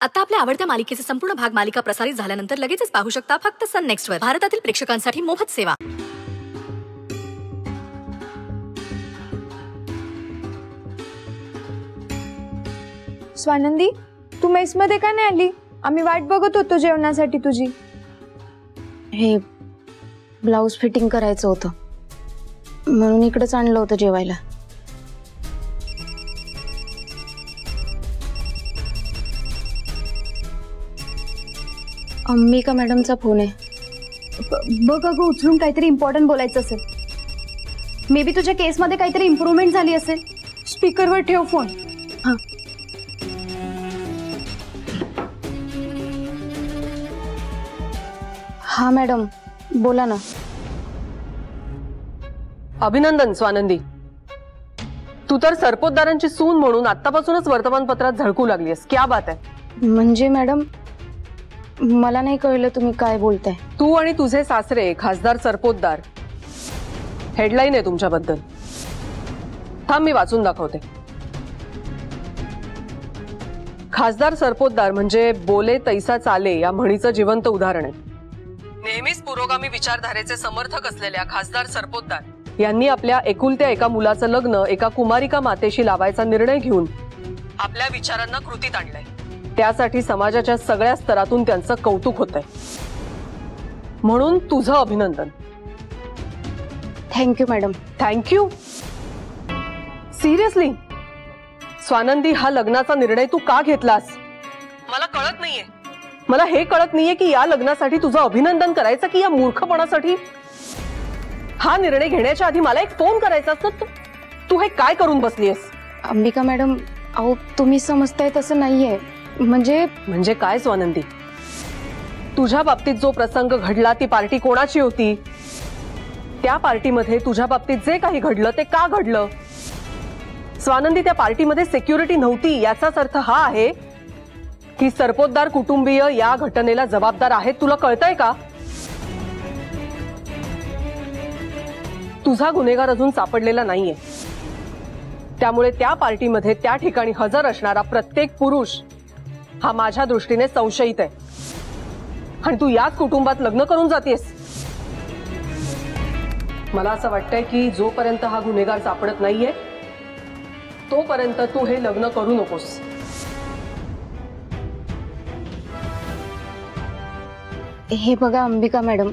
आता आपल्या आवडत्या मालिकेचे संपूर्ण भाग मालिका प्रसारित झाल्यानंतर लगेचच पाहू शकता फक्त सन नेक्स्ट वर. भारतातील प्रेक्षकांसाठी मोफत सेवा. स्वानंदी, तू मेस मध्ये का नाही आली? आम्ही वाट बघत होतो जेवणासाठी तुझी. हे ब्लाउज फिटिंग करायचं होतं म्हणून इकडेच आणलं होतं जेवायला. अंबिका मॅडमचा फोन आहे. बघ अगं, उचलून काहीतरी इम्पॉर्टंट बोलायचं असेल. मे बी तुझ्या केसमध्ये काहीतरी इम्प्रूव्हमेंट झाली असेल. स्पीकरवर ठेव फोन. हा. हा मॅडम, बोला ना. अभिनंदन स्वानंदी, तू तर सरपोतदारांची सून म्हणून आतापासूनच वर्तमानपत्रात झळकू लागलीस. क्या बात आहे. म्हणजे मॅडम, मला नाही कळलं तुम्ही काय बोलताय. तू आणि तुझे सासरे खासदार सरपोतदार, हेडलाईन आहे तुमच्याबद्दल. थांब, मी वाचून दाखवते. खासदार सरपोतदार म्हणजे बोले तैसा चाले या म्हणीचं जिवंत उदाहरण आहे. नेहमीच पुरोगामी विचारधारेचे समर्थक असलेल्या खासदार सरपोतदार यांनी आपल्या एकुलत्या एका मुलाचं लग्न एका कुमारिका मातेशी लावायचा निर्णय घेऊन आपल्या विचारांना कृतीत आणलंय. त्यासाठी समाजाच्या सगळ्या स्तरातून त्यांचं कौतुक होतंय. म्हणून तुझं अभिनंदन. Thank you madam. Thank you? Seriously Swanandi, हा लग्नाचा निर्णय तू का घेतलास? मला कळत नाहीये. मला हे कळत नाहीये की या लग्नासाठी तुझं अभिनंदन करायचं की या मूर्खपणासाठी. हा निर्णय घेण्याच्या आधी मला एक फोन करायचा असतं. तू हे काय करून बसलीयस? अंबिका मॅडम, अहो तुम्ही समजताय तसं नाहीये. म्हणजे काय स्वानंदी? तुझ्या बाबतीत जो प्रसंग घडला ती पार्टी कोणाची होती? त्या पार्टीमध्ये तुझ्या बाबतीत जे काही घडलं ते का घडलं? स्वानंदी, त्या पार्टीमध्ये सिक्युरिटी नव्हती याचाच अर्थ हा आहे की सरपोतदार कुटुंबीय या घटनेला जबाबदार आहेत. तुला कळतंय का? तुझा गुन्हेगार अजून सापडलेला नाहीये. त्यामुळे त्या पार्टीमध्ये त्या ठिकाणी हजर असणारा प्रत्येक पुरुष हा माझ्या दृष्टीने संशयित आहे. आणि तू याच कुटुंबात लग्न करून जातेस. मला असं वाटतंय की जोपर्यंत हा गुन्हेगार सापडत नाहीये तोपर्यंत तू हे लग्न करू नकोस. हे बघा अंबिका मॅडम,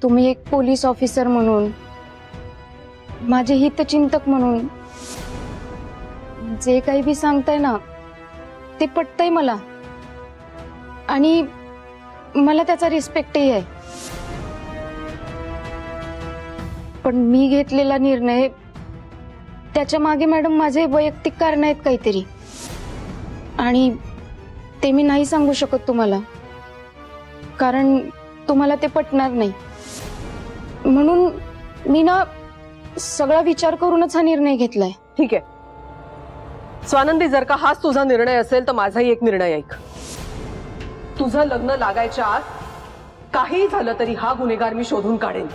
तुम्ही एक पोलीस ऑफिसर म्हणून, माझे हितचिंतक म्हणून जे काही बी सांगताय ना ते पटतंय मला आणि मला त्याचा रिस्पेक्टही आहे. पण मी घेतलेला निर्णय त्याच्या मागे मॅडम माझे वैयक्तिक कारण आहेत काहीतरी, आणि ते मी नाही सांगू शकत तुम्हाला कारण तुम्हाला ते पटणार नाही. म्हणून मी ना सगळा विचार करूनच हा निर्णय घेतलाय. ठीक आहे स्वानंदी, जर का हाच तुझा निर्णय असेल तर माझाही एक निर्णय ऐक. तुझं लग्न लागायच्या आत काही झालं तरी हा गुन्हेगार मी शोधून काढेन.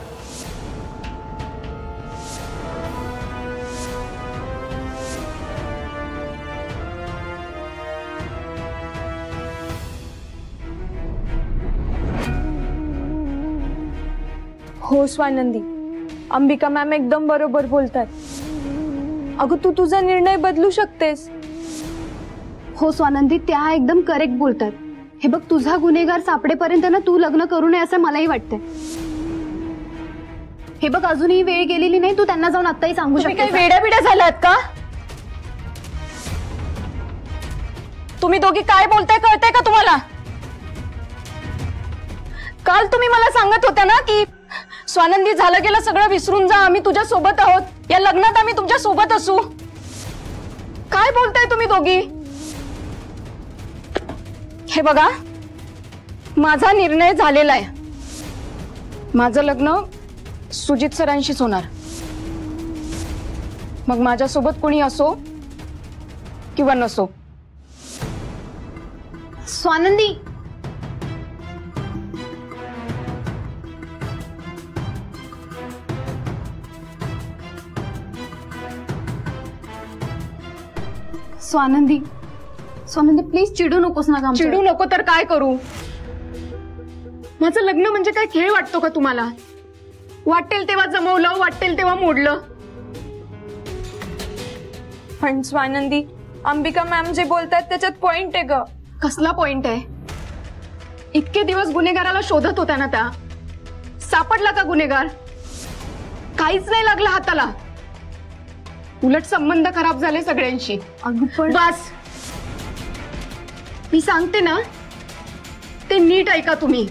हो स्वानंदी, अंबिका मॅम एकदम बरोबर बोलतात. अगं, तू तुझा निर्णय बदलू शकतेस. हो स्वानंदी, त्या एकदम करेक्ट बोलतात. हे बघ, तुझा गुन्हेगार सापडेपर्यंत ना तू लग्न करू नये असं मलाही वाटतंय. हे बघ, अजूनही वेळ गेलेली नाही. तू त्यांना जाऊन आत्ताही सांगू शकते. काही वेड्या झालात का? तुम्ही दोघी काय बोलताय कळतंय का तुम्हाला? काल तुम्ही मला सांगत होत्या ना की स्वानंदी, झालं गेलं सगळं विसरून जा, आम्ही तुझ्या सोबत आहोत, या लग्नात आम्ही तुमच्या सोबत असू. काय बोलताय तुम्ही दोघी? हे बघा, माझा निर्णय झालेला आहे. माझं लग्न सुजित सरांशीच होणार. मग माझ्यासोबत कोणी असो किंवा नसो. स्वानंदी, स्वानंदी, स्वानंदी प्लीज चिडू नकोस ना गं चिडू नको तर काय करू? माझं लग्न म्हणजे काय खेळ वाटतो का तुम्हाला? वाटेल तेव्हा जमवलं, वाटेल तेव्हा मोडलं. पण स्वानंदी, अंबिका मॅम जे बोलतात त्याच्यात पॉइंट आहे ग. कसला पॉइंट आहे? इतके दिवस गुन्हेगाराला शोधत होत्या ना त्या. सापडला का गुन्हेगार? काहीच नाही लागलं हाताला. उलट संबंध खराब झाले सगळ्यांशी. अगं पण बस, मी सांगते ना ते नीट ऐका तुम्ही.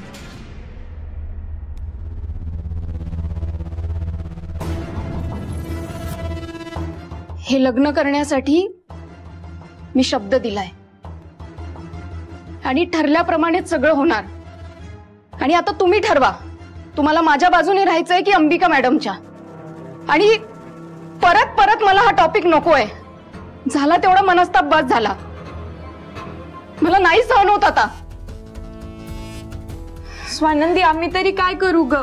हे लग्न करण्यासाठी मी शब्द दिलाय आणि ठरल्याप्रमाणेच सगळं होणार. आणि आता तुम्ही ठरवा, तुम्हाला माझ्या बाजूने राहायचंय की अंबिका मॅडमच्या. आणि परत परत मला हा टॉपिक नकोय. झाला तेवढा मनस्ताप बस झाला. मला नाही सहन होत आता. स्वानंदी, आम्ही तरी काय करू ग?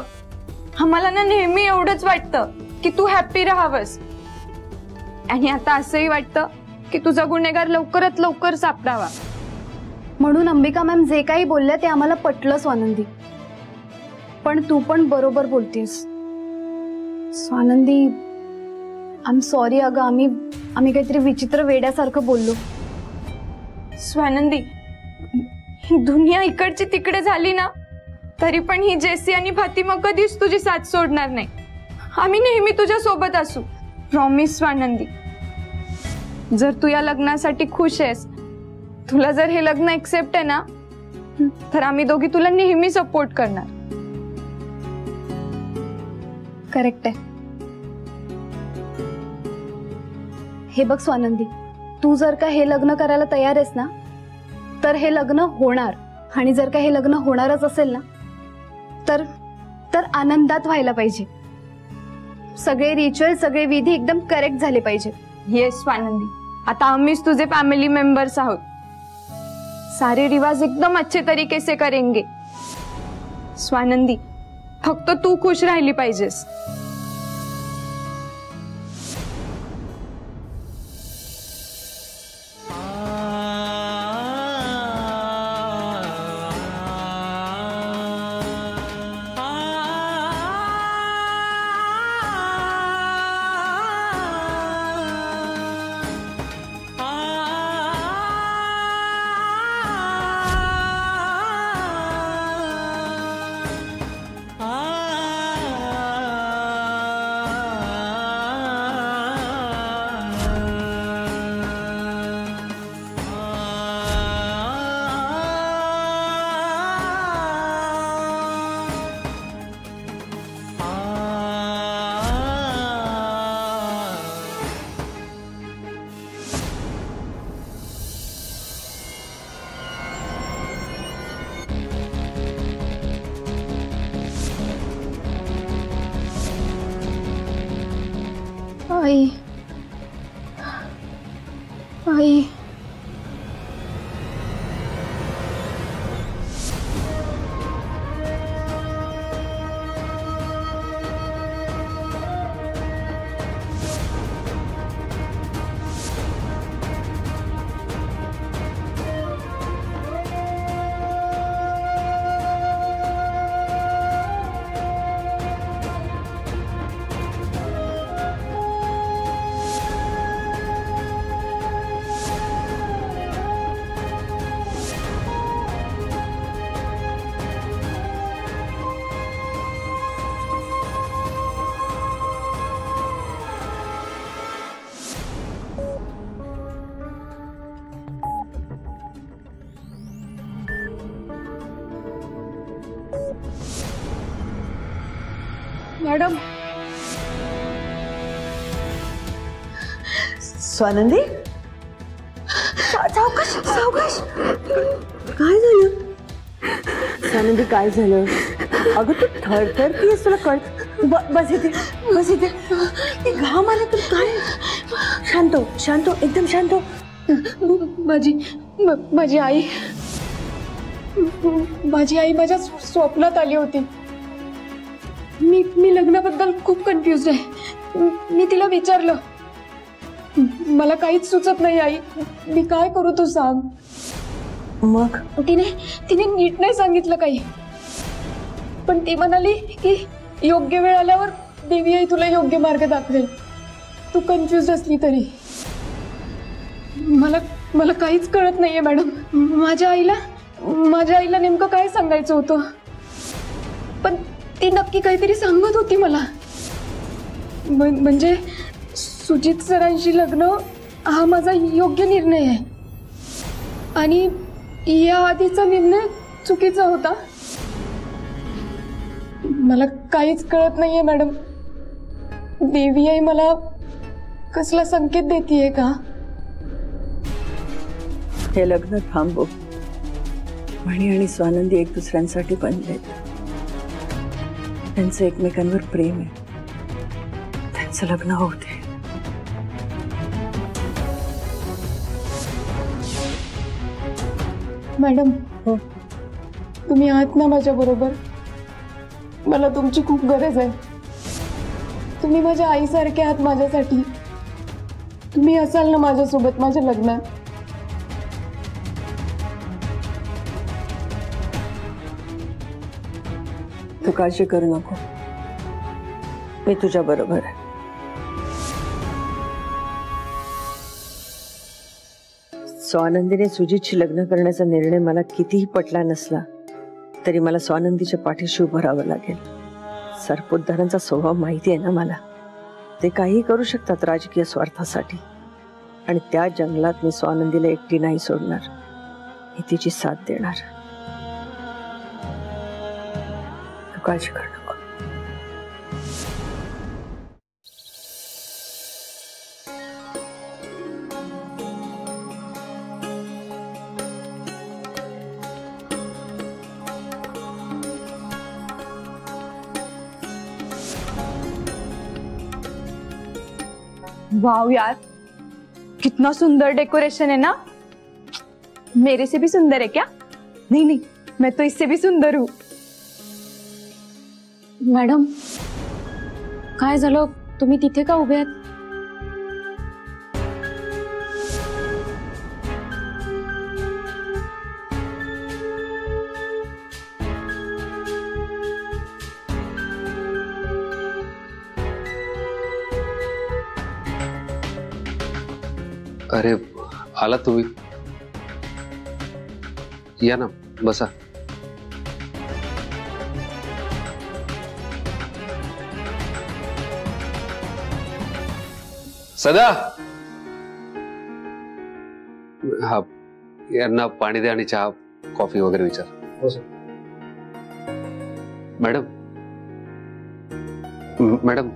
आम्हाला ना नेहमी एवढंच वाटतं की तू हॅप्पी राहावस. आणि आता असंही वाटतं की तुझा गुन्हेगार लवकरात लवकर सापडावा. म्हणून अंबिका मॅम जे काही बोलल्या ते आम्हाला पटलं स्वानंदी. पण तू पण बरोबर बोलतेस स्वानंदी. आय एम सॉरी अगं, आम्ही काहीतरी विचित्र वेड्यासारखं बोललो. स्वानंदी, दुनिया इकडची तिकडे झाली ना तरी पण ही जेसी आणि फातिमा कधीच तुझी साथ सोडणार नाही. आम्ही नेहमी तुझ्या सोबत असू. प्रॉमिस स्वानंदी. जर तू या लग्नासाठी खुश आहेस, तुला जर हे लग्न एक्सेप्ट आहे ना, तर आम्ही दोघी तुला नेहमी सपोर्ट करणार. करेक्ट आहे. हे बघ स्वानंदी, तू जर का हे लग्न करायला तयार आहेस ना तर हे लग्न होणार. आणि जर का हे लग्न होणारच असेल ना तर आनंदात व्हायला पाहिजे. सगळे रिच्युअल, सगळे विधी एकदम करेक्ट झाले पाहिजे. येस स्वानंदी, आता आम्हीच तुझे फॅमिली मेंबर्स आहोत. सारे रिवाज एकदम अच्छे तरीके से करेंगे. स्वानंदी, फक्त तू खुश राहिली पाहिजेस. आई आई मॅडम. स्वानंदी, सावकाश सावकाश. काय झालं स्वानंदी? काय झालं अगं? तू थरथरतीयस, तुला कळत? बस इथे, बस इथे. घाम आला तर काय? शांत हो, शांत हो, एकदम शांत हो. माझी आई माझ्या स्वप्नात आली होती. मी लग्नाबद्दल खूप कन्फ्युज आहे. मी तिला विचारलं, मला काहीच सुचत नाही आई, मी काय करू तू सांग. मग तिने नीट नाही सांगितलं काही, पण ती म्हणाली की योग्य वेळ आल्यावर देवी आई तुला योग्य मार्ग दाखवेल, तू कन्फ्युज असली तरी. मला काहीच कळत नाहीये मॅडम. माझ्या आईला नेमकं काय सांगायचं होतं, पण ती नक्की काहीतरी सांगत होती मला. म्हणजे सुजित सरांशी लग्न हा माझा योग्य निर्णय आहे आणि या आधीचा निर्णय चुकीचा होता. मला काहीच कळत नाहीये मॅडम. देवी आई मला कसला संकेत देतीये का? हे लग्न थांबव. मणी आणि स्वानंदी एक दुसऱ्यांसाठी बनले. त्यांचं एकमेकांवर प्रेम आहे. त्यांचं लग्न होऊ दे. मॅडम तुम्ही आहात ना माझ्या बरोबर? मला तुमची खूप गरज आहे. तुम्ही माझ्या आईसारखे आहात माझ्यासाठी. तुम्ही असाल ना माझ्यासोबत माझ्या लग्नात? तू काळजी करू नको, मी तुझ्या बरोबर आहे. स्वानंदीने सुजितशी लग्न करण्याचा निर्णय मला कितीही पटला नसला तरी मला स्वानंदीच्या पाठीशी उभं राहावं लागेल. सरपोतदारांचा स्वभाव माहिती आहे ना मला. ते काही करू शकतात राजकीय स्वार्थासाठी, आणि त्या जंगलात मी स्वानंदीला एकटी नाही सोडणार. मी तिची साथ देणार. तू काळजी कर नको. वाव यार, कितना सुंदर डेकोरेशन है ना. मेरे से भी सुंदर है क्या? नहीं नहीं, मैं तो इससे भी सुंदर हूँ. मॅडम काय झालं? तुम्ही तिथे का उभे आहात? अरे आला तुम्ही? या ना, बसा. सदा, हा यांना पाणी द्या आणि चहा कॉफी वगैरे विचार. मॅडम मॅडम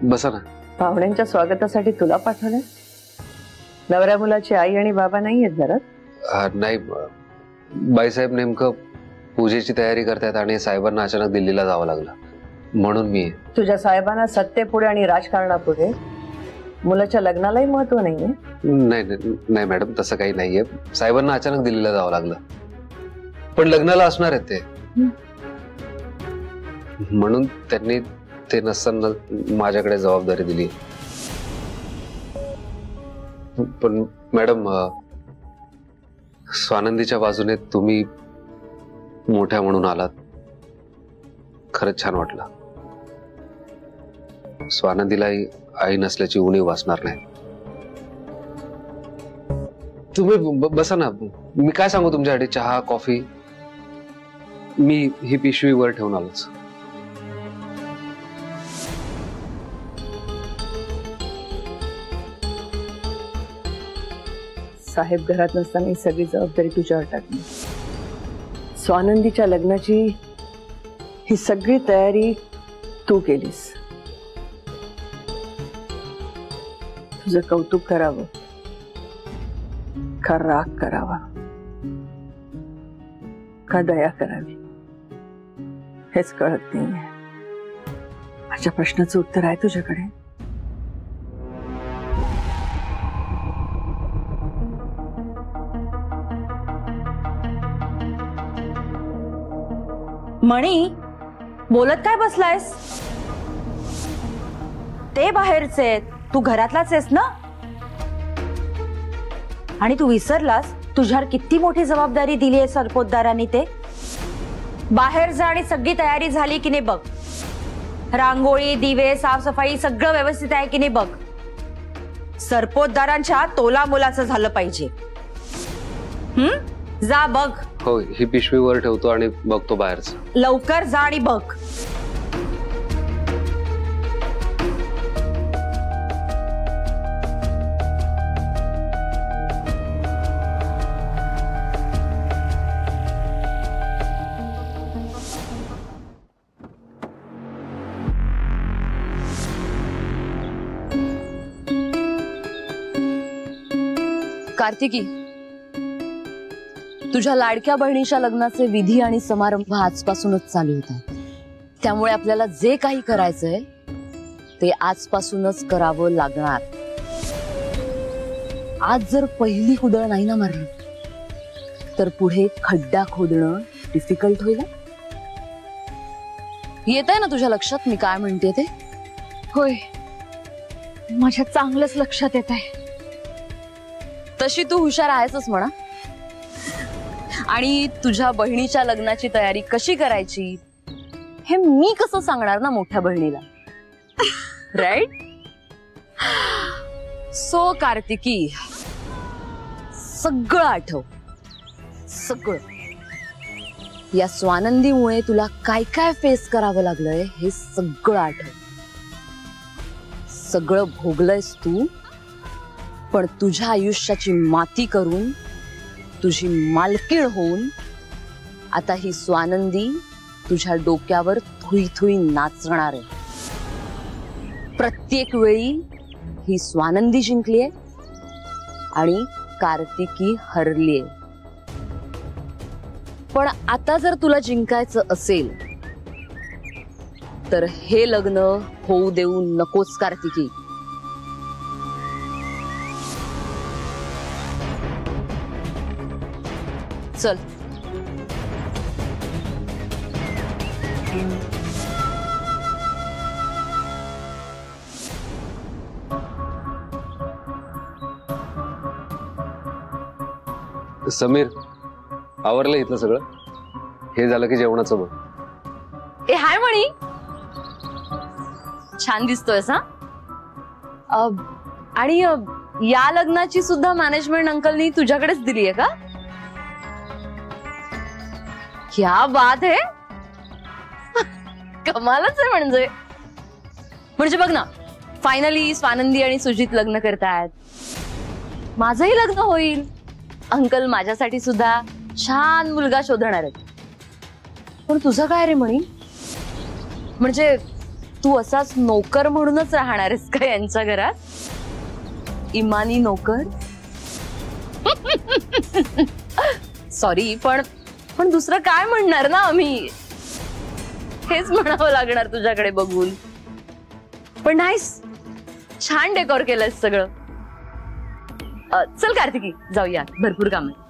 बसा ना. पाहुण्यांच्या स्वागतासाठी तुला पाठवलं? नवऱ्या मुलाची आई आणि बाबा नाही आहेत घरात? नाही, बाईसाहेब नेमकं पूजेची तयारी करतात आणि साहेबांना अचानक दिल्लीला जावं लागलं म्हणून मी. तुझ्या साहेबांना सत्तेपुढे आणि राजकारणापुढे मुलाच्या लग्नालाही महत्व नाहीये? नाही मॅडम, तसं काही नाहीये. साहेबांना अचानक दिल्लीला जावं लागलं, पण लग्नाला असणार आहेत ते, म्हणून त्यांनी ते नसताना माझ्याकडे जबाबदारी दिली. पण मॅडम, स्वानंदीच्या बाजूने तुम्ही मोठ्या म्हणून आलात, खरंच छान वाटलं. स्वानंदीलाही आई नसल्याची उणीव वाचणार नाही. तुम्ही बसा ना. मी काय सांगू तुमच्यासाठी? चहा कॉफी? मी ही पिशवी वर ठेवून आलोच. साहेब घरात नसताना ही सगळी जबाबदारी तुझ्यावर टाकली. स्वानंदीच्या लग्नाची ही सगळी तयारी तू केलीस. तुझं कौतुक करावं का राग करावा का दया करावी हेच कळत नाहीये. माझ्या प्रश्नाचं उत्तर आहे तुझ्याकडे? मणी, बोलत काय बसलायस? ते बाहेरचे, तू घरातलाच आहेस ना? आणि तू विसरलास तुझ्यावर किती मोठी जबाबदारी दिली आहे सरपोतदारांनी ते. बाहेर जा आणि सगळी तयारी झाली की नाही बघ. रांगोळी, दिवे, साफसफाई सगळं व्यवस्थित आहे की नाही बघ. सरपोतदारांच्या तोला मोलाचं झालं पाहिजे. जा बघ. हो, ही पिशवी वर ठेवतो आणि बघतो बाहेरचं. लवकर जा आणि बघ. कार्तिकी, तुझ्या लाडक्या बहिणीच्या लग्नाचे विधी आणि समारंभ आजपासूनच चालू होत आहेत. त्यामुळे आपल्याला जे काही करायचंय ते आजपासूनच करावं लागणार. आज जर पहिली कुदळ नाही ना मारली तर पुढे खड्डा खोदणं डिफिकल्ट होईल. येत आहे ना तुझ्या लक्षात मी काय म्हणते ते? होय, माझ्या चांगलंच लक्षात येत आहे. तशी तू हुशार आहेसच म्हणा. आणि तुझ्या बहिणीच्या लग्नाची तयारी कशी करायची हे मी कसं सांगणार ना मोठ्या बहिणीला, राईट? सो कार्तिकी, सगळं आठव, सगळं. या स्वानंदीमुळे तुला काय काय फेस करावं लागलंय हे सगळं आठव. सगळं भोगलंयस तू, पण तुझ्या आयुष्याची माती करून तुझी मालकीण होऊन आता ही स्वानंदी तुझ्या डोक्यावर थुई थुई नाचणार आहे. प्रत्येक वेळी ही स्वानंदी जिंकलीये आणि कार्तिकी हरलीये. पण आता जर तुला जिंकायचं असेल तर हे लग्न होऊ देऊ नकोस कार्तिकी. चल. समीर, आवरलं इथलं सगळं? हे झालं की जेवणाचं बघ. ए हाय मणी, छान दिसतोयस हा. आणि या लग्नाची सुद्धा मॅनेजमेंट अंकलनी तुझ्याकडेच दिली आहे का? क्या बात है. कमालच आहे. म्हणजे बघ ना, फायनली स्वानंदी आणि सुजित लग्न करतायत. माझंही लग्न होईल. अंकल माझ्यासाठी सुद्धा छान मुलगा शोधणार आहेत. पण तुझं काय रे मणी? म्हणजे तू असाच नोकर म्हणूनच राहणार आहेस का यांच्या घरात? इमानी नोकर? सॉरी, पण दुसरं काय म्हणणार ना आम्ही? हेच म्हणावं लागणार तुझ्याकडे बघून. पण नाहीस, छान डेकोर केलंयस सगळं. चल कार्तिकी, जाऊया, भरपूर काम आहे.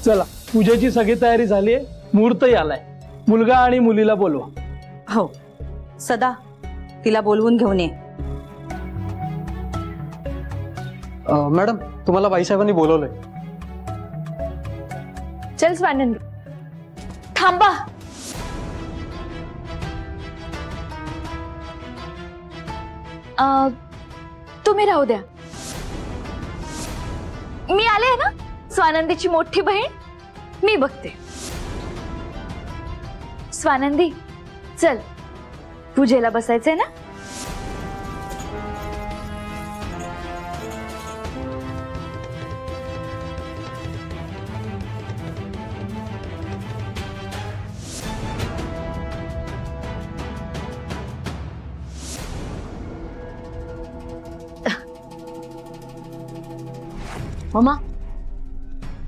चला, पूजेची सगळी तयारी झालीये. मुहूर्तही आलाय. मुलगा आणि मुलीला बोलवा. हो, सदा तिला बोलवून घेऊन ये. मॅडम, तुम्हाला बाईसाहेबांनी बोलवलंय. चल स्वानंदी. थांबा. तुम्ही राहू द्या. मी आले ना, स्वानंदीची मोठी बहीण, मी बघते. स्वानंदी, चल, पूजेला बसायचंय ना. मम्मा,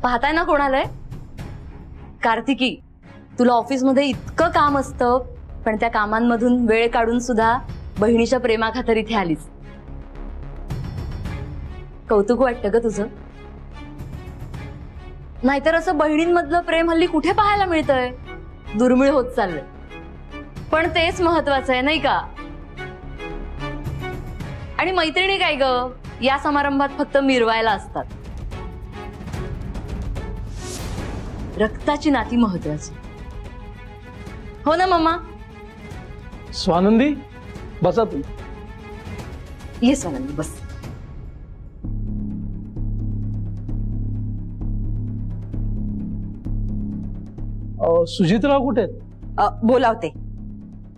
पाहताय ना कोण आलंय? कार्तिकी, तुला ऑफिसमध्ये इतकं काम असतं, पण त्या कामांमधून वेळ काढून सुद्धा बहिणीच्या प्रेमाखातर इथे आलीस. कौतुक वाटतं ग तुझं. नाहीतर असं बहिणींमधलं प्रेम हल्ली कुठे पाहायला मिळतंय? दुर्मिळ होत चाललंय. पण तेच महत्वाचं आहे नाही का? आणि मैत्रिणी काय ग, या समारंभात फक्त मिरवायला असतात. रक्ताची नाती महत्वाची, हो ना मम्मा? स्वानंदी बसा तुम्ही. ये स्वानंदी बस. सुजितराव कुठे आहेत? बोलावते.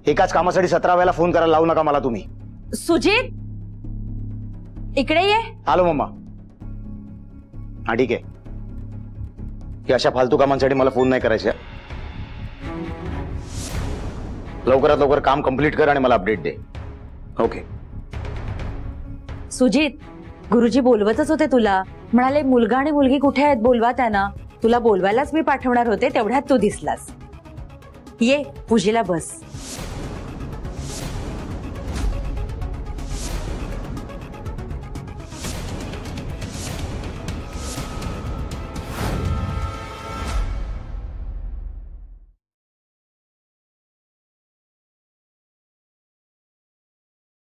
एकाच कामासाठी 17 वेळेला फोन करायला लावू नका मला तुम्ही. सुजित इकडे ये. आलो मम्मा. हा ठीक आहे, की अशा फालतू कामांसाठी मला फोन नाही करायचे. लवकरात लवकर काम कंप्लीट कर आणि मला अपडेट दे. ओके. सुजित, गुरुजी बोलवतच होते तुला. म्हणाले मुलगा आणि मुलगी कुठे आहेत, बोलवा त्यांना. तुला बोलवायलाच मी पाठवणार होते, तेवढ्यात तू दिसलास. ये पूजेला बस.